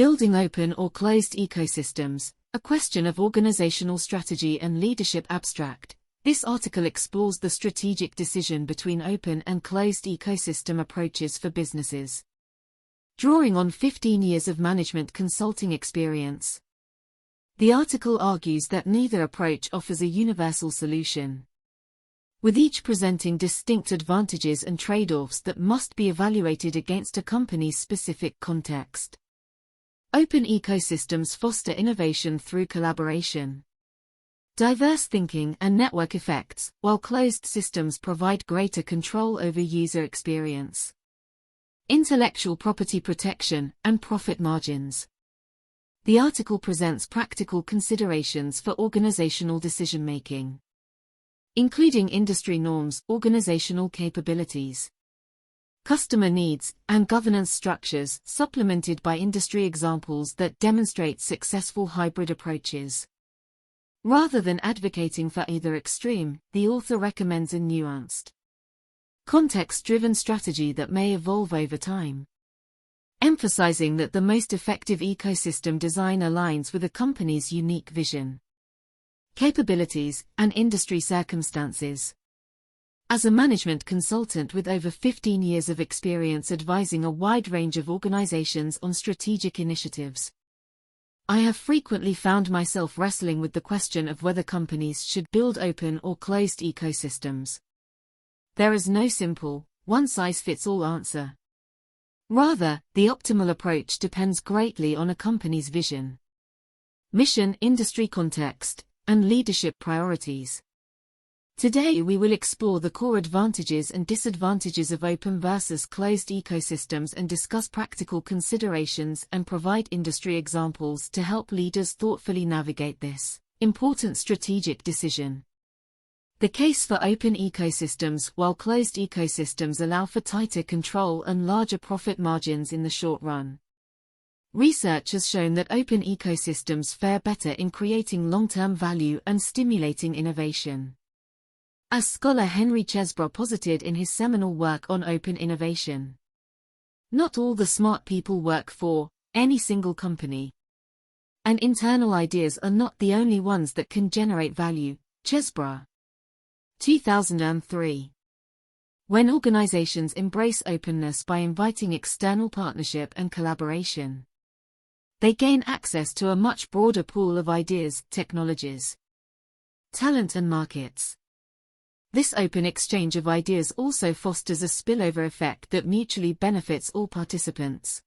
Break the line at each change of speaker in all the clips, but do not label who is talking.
Building open or closed ecosystems, a question of organizational strategy and leadership. Abstract. This article explores the strategic decision between open and closed ecosystem approaches for businesses. Drawing on 15 years of management consulting experience. The article argues that neither approach offers a universal solution, with each presenting distinct advantages and trade-offs that must be evaluated against a company's specific context. Open ecosystems foster innovation through collaboration, diverse thinking and network effects, while closed systems provide greater control over user experience, intellectual property protection, and profit margins. The article presents practical considerations for organizational decision-making, including industry norms, organizational capabilities, customer needs, and governance structures, supplemented by industry examples that demonstrate successful hybrid approaches. Rather than advocating for either extreme, the author recommends a nuanced, context-driven strategy that may evolve over time, emphasizing that the most effective ecosystem design aligns with a company's unique vision, capabilities, and industry circumstances. As a management consultant with over 15 years of experience advising a wide range of organizations on strategic initiatives, I have frequently found myself wrestling with the question of whether companies should build open or closed ecosystems. There is no simple, one-size-fits-all answer. Rather, the optimal approach depends greatly on a company's vision, mission, industry context, and leadership priorities. Today we will explore the core advantages and disadvantages of open versus closed ecosystems and discuss practical considerations and provide industry examples to help leaders thoughtfully navigate this important strategic decision. The case for open ecosystems. While closed ecosystems allow for tighter control and larger profit margins in the short run, research has shown that open ecosystems fare better in creating long-term value and stimulating innovation. As scholar Henry Chesbrough posited in his seminal work on open innovation, not all the smart people work for any single company, and internal ideas are not the only ones that can generate value. Chesbrough, 2003. When organizations embrace openness by inviting external partnership and collaboration, they gain access to a much broader pool of ideas, technologies, talent, and markets. This open exchange of ideas also fosters a spillover effect that mutually benefits all participants.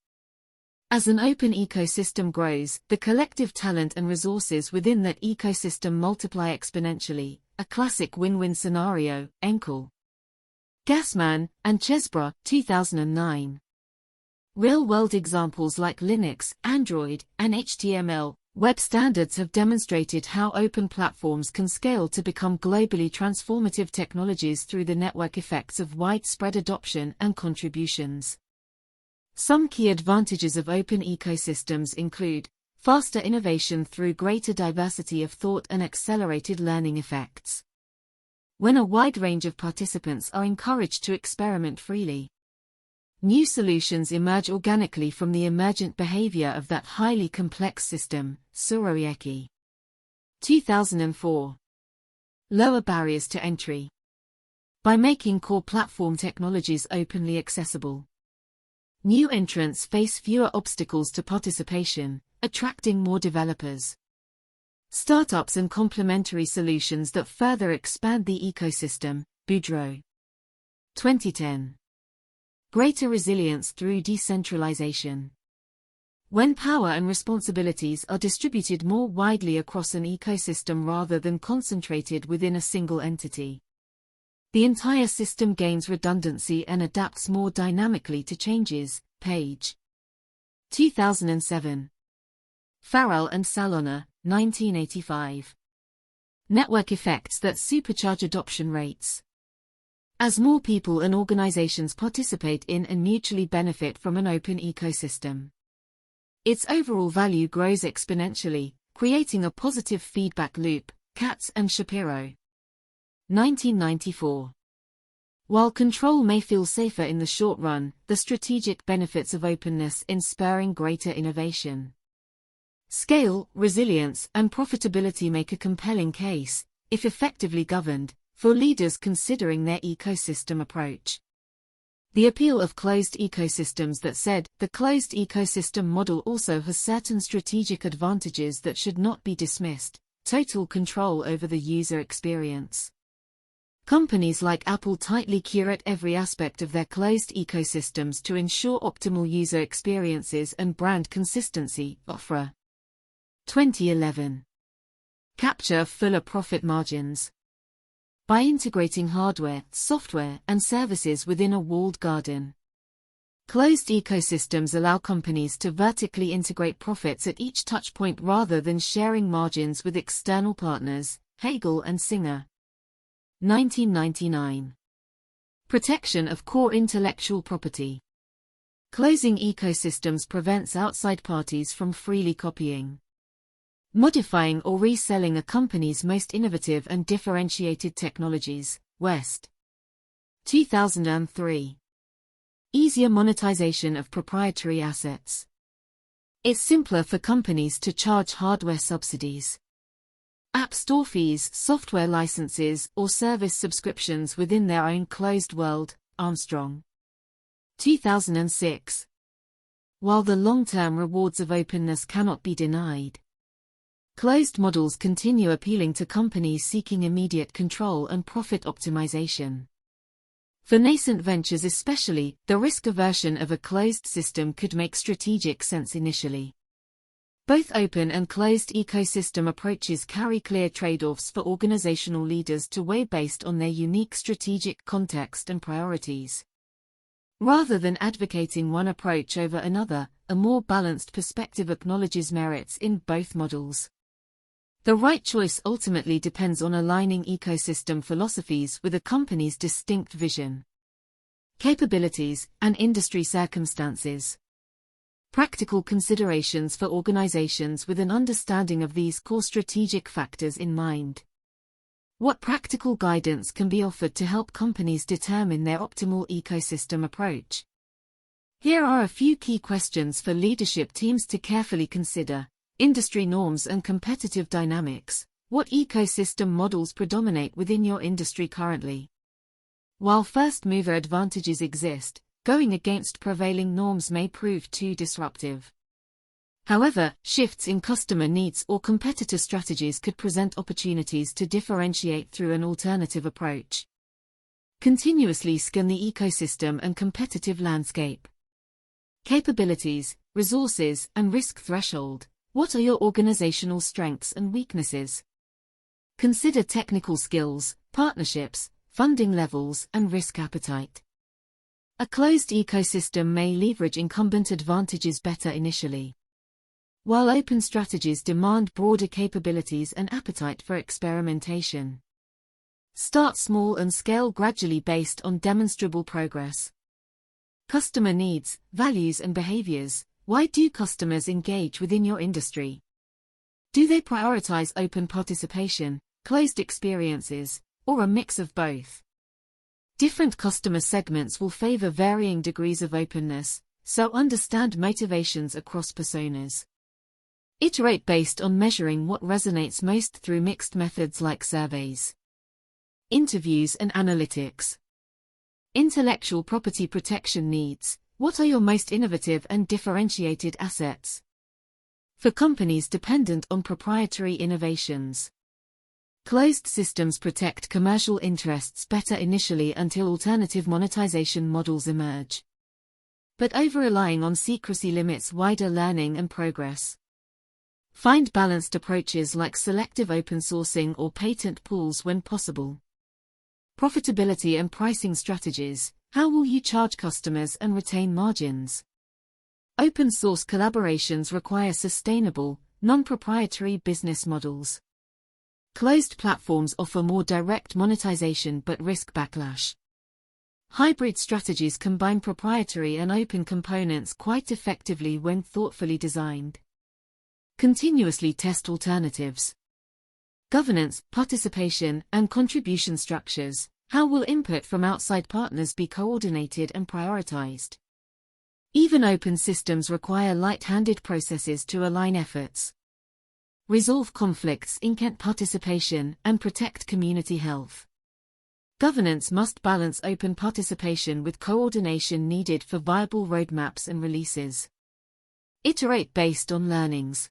As an open ecosystem grows, the collective talent and resources within that ecosystem multiply exponentially, a classic win-win scenario. Enkel, Gassman, and Chesbrough, 2009. Real-world examples like Linux, Android, and HTML web standards have demonstrated how open platforms can scale to become globally transformative technologies through the network effects of widespread adoption and contributions. Some key advantages of open ecosystems include faster innovation through greater diversity of thought and accelerated learning effects, when a wide range of participants are encouraged to experiment freely. New solutions emerge organically from the emergent behavior of that highly complex system. Surowiecki, 2004. Lower barriers to entry. By making core platform technologies openly accessible, new entrants face fewer obstacles to participation, attracting more developers, startups, and complementary solutions that further expand the ecosystem. Boudreau, 2010. Greater resilience through decentralization. When power and responsibilities are distributed more widely across an ecosystem rather than concentrated within a single entity, the entire system gains redundancy and adapts more dynamically to changes. Page, 2007. Farrell and Salona, 1985. Network effects that supercharge adoption rates. As more people and organizations participate in and mutually benefit from an open ecosystem, its overall value grows exponentially, creating a positive feedback loop. Katz and Shapiro, 1994. While control may feel safer in the short run, the strategic benefits of openness in spurring greater innovation. Scale, resilience, and profitability make a compelling case, if effectively governed, for leaders considering their ecosystem approach. The appeal of closed ecosystems. That said, the closed ecosystem model also has certain strategic advantages that should not be dismissed: total control over the user experience. Companies like Apple tightly curate every aspect of their closed ecosystems to ensure optimal user experiences and brand consistency. Opera. 2011. Capture of fuller profit margins. By integrating hardware, software, and services within a walled garden. Closed ecosystems allow companies to vertically integrate profits at each touchpoint rather than sharing margins with external partners. Hagel and Singer. 1999. Protection of core intellectual property. Closing ecosystems prevents outside parties from freely copying, modifying or reselling a company's most innovative and differentiated technologies. West. 2003. Easier monetization of proprietary assets. It's simpler for companies to charge hardware subsidies, App Store fees, software licenses, or service subscriptions within their own closed world. Armstrong. 2006. While the long-term rewards of openness cannot be denied, closed models continue appealing to companies seeking immediate control and profit optimization. For nascent ventures especially, the risk aversion of a closed system could make strategic sense initially. Both open and closed ecosystem approaches carry clear trade-offs for organizational leaders to weigh based on their unique strategic context and priorities. Rather than advocating one approach over another, a more balanced perspective acknowledges merits in both models. The right choice ultimately depends on aligning ecosystem philosophies with a company's distinct vision, capabilities, and industry circumstances. Practical considerations for organizations with an understanding of these core strategic factors in mind. What practical guidance can be offered to help companies determine their optimal ecosystem approach? Here are a few key questions for leadership teams to carefully consider. Industry norms and competitive dynamics. What ecosystem models predominate within your industry currently? While first-mover advantages exist, going against prevailing norms may prove too disruptive. However, shifts in customer needs or competitor strategies could present opportunities to differentiate through an alternative approach. Continuously scan the ecosystem and competitive landscape. Capabilities, resources, and risk threshold. What are your organizational strengths and weaknesses? Consider technical skills, partnerships, funding levels, and risk appetite. A closed ecosystem may leverage incumbent advantages better initially, while open strategies demand broader capabilities and appetite for experimentation. Start small and scale gradually based on demonstrable progress. Customer needs, values, and behaviors. Why do customers engage within your industry? Do they prioritize open participation, closed experiences, or a mix of both? Different customer segments will favor varying degrees of openness, so understand motivations across personas. Iterate based on measuring what resonates most through mixed methods like surveys, interviews, and analytics. Intellectual property protection needs. What are your most innovative and differentiated assets? For companies dependent on proprietary innovations, closed systems protect commercial interests better initially until alternative monetization models emerge. But over-relying on secrecy limits wider learning and progress. Find balanced approaches like selective open sourcing or patent pools when possible. Profitability and pricing strategies. How will you charge customers and retain margins? Open source collaborations require sustainable, non-proprietary business models. Closed platforms offer more direct monetization but risk backlash. Hybrid strategies combine proprietary and open components quite effectively when thoughtfully designed. Continuously test alternatives. Governance, participation, and contribution structures. How will input from outside partners be coordinated and prioritized? Even open systems require light-handed processes to align efforts, resolve conflicts, incent participation, and protect community health. Governance must balance open participation with coordination needed for viable roadmaps and releases. Iterate based on learnings.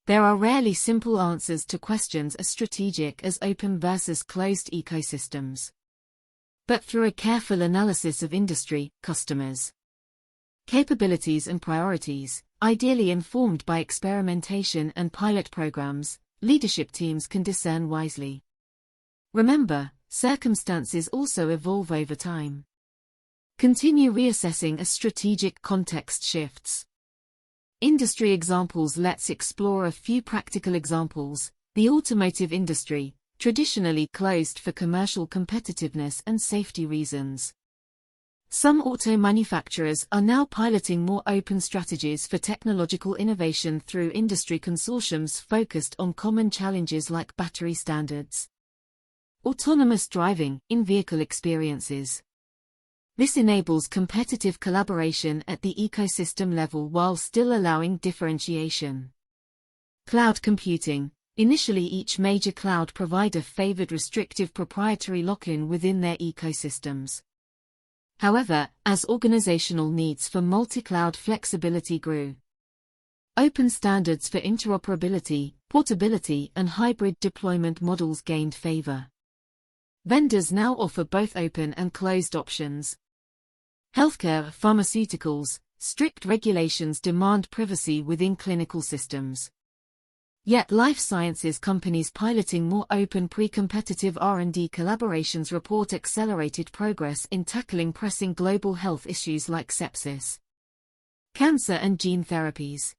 There are rarely simple answers to questions as strategic as open versus closed ecosystems. But through a careful analysis of industry, customers, capabilities and priorities, ideally informed by experimentation and pilot programs, leadership teams can discern wisely. Remember, circumstances also evolve over time. Continue reassessing as strategic context shifts. Industry examples. Let's explore a few practical examples. The automotive industry, traditionally closed for commercial competitiveness and safety reasons. Some auto manufacturers are now piloting more open strategies for technological innovation through industry consortiums focused on common challenges like battery standards. Autonomous driving, in-vehicle experiences. This enables competitive collaboration at the ecosystem level while still allowing differentiation. Cloud computing. Initially, each major cloud provider favored restrictive proprietary lock-in within their ecosystems. However, as organizational needs for multi-cloud flexibility grew, open standards for interoperability, portability, and hybrid deployment models gained favor. Vendors now offer both open and closed options. Healthcare, pharmaceuticals, strict regulations demand privacy within clinical systems. Yet life sciences companies piloting more open pre-competitive R&D collaborations report accelerated progress in tackling pressing global health issues like sepsis, cancer and gene therapies.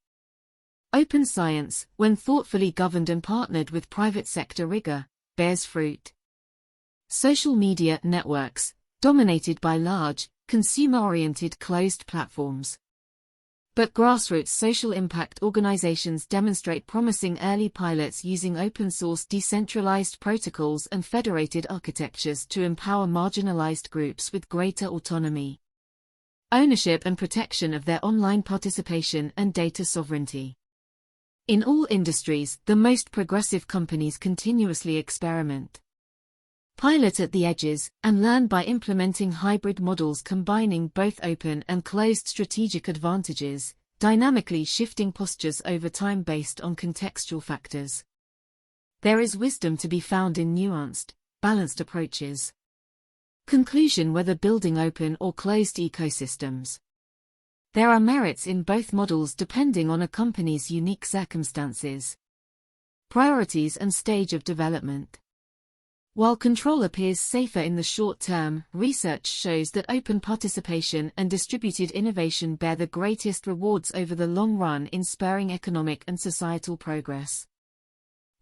Open science, when thoughtfully governed and partnered with private sector rigor, bears fruit. Social media networks, dominated by large, consumer-oriented closed platforms. But grassroots social impact organizations demonstrate promising early pilots using open-source decentralized protocols and federated architectures to empower marginalized groups with greater autonomy, ownership and protection of their online participation and data sovereignty. In all industries, the most progressive companies continuously experiment, pilot at the edges, and learn by implementing hybrid models combining both open and closed strategic advantages, dynamically shifting postures over time based on contextual factors. There is wisdom to be found in nuanced, balanced approaches. Conclusion: whether building open or closed ecosystems, there are merits in both models depending on a company's unique circumstances, priorities, and stage of development. While control appears safer in the short term, research shows that open participation and distributed innovation bear the greatest rewards over the long run in spurring economic and societal progress.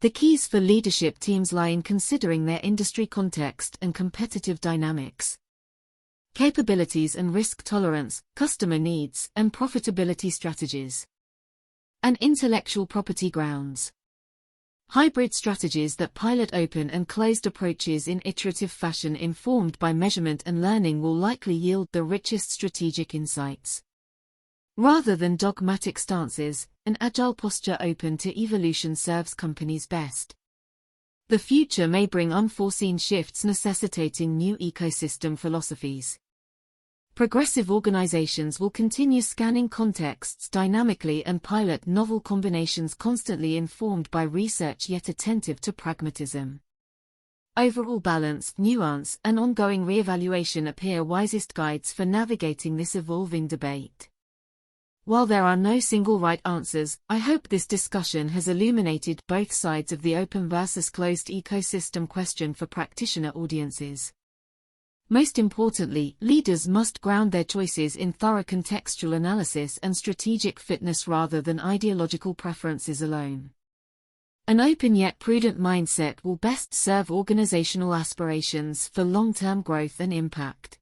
The keys for leadership teams lie in considering their industry context and competitive dynamics, capabilities and risk tolerance, customer needs, and profitability strategies, and intellectual property grounds. Hybrid strategies that pilot open and closed approaches in iterative fashion informed by measurement and learning will likely yield the richest strategic insights. Rather than dogmatic stances, an agile posture open to evolution serves companies best. The future may bring unforeseen shifts necessitating new ecosystem philosophies. Progressive organizations will continue scanning contexts dynamically and pilot novel combinations constantly informed by research yet attentive to pragmatism. Overall balance, nuance, and ongoing re-evaluation appear wisest guides for navigating this evolving debate. While there are no single right answers, I hope this discussion has illuminated both sides of the open versus closed ecosystem question for practitioner audiences. Most importantly, leaders must ground their choices in thorough contextual analysis and strategic fitness rather than ideological preferences alone. An open yet prudent mindset will best serve organizational aspirations for long-term growth and impact.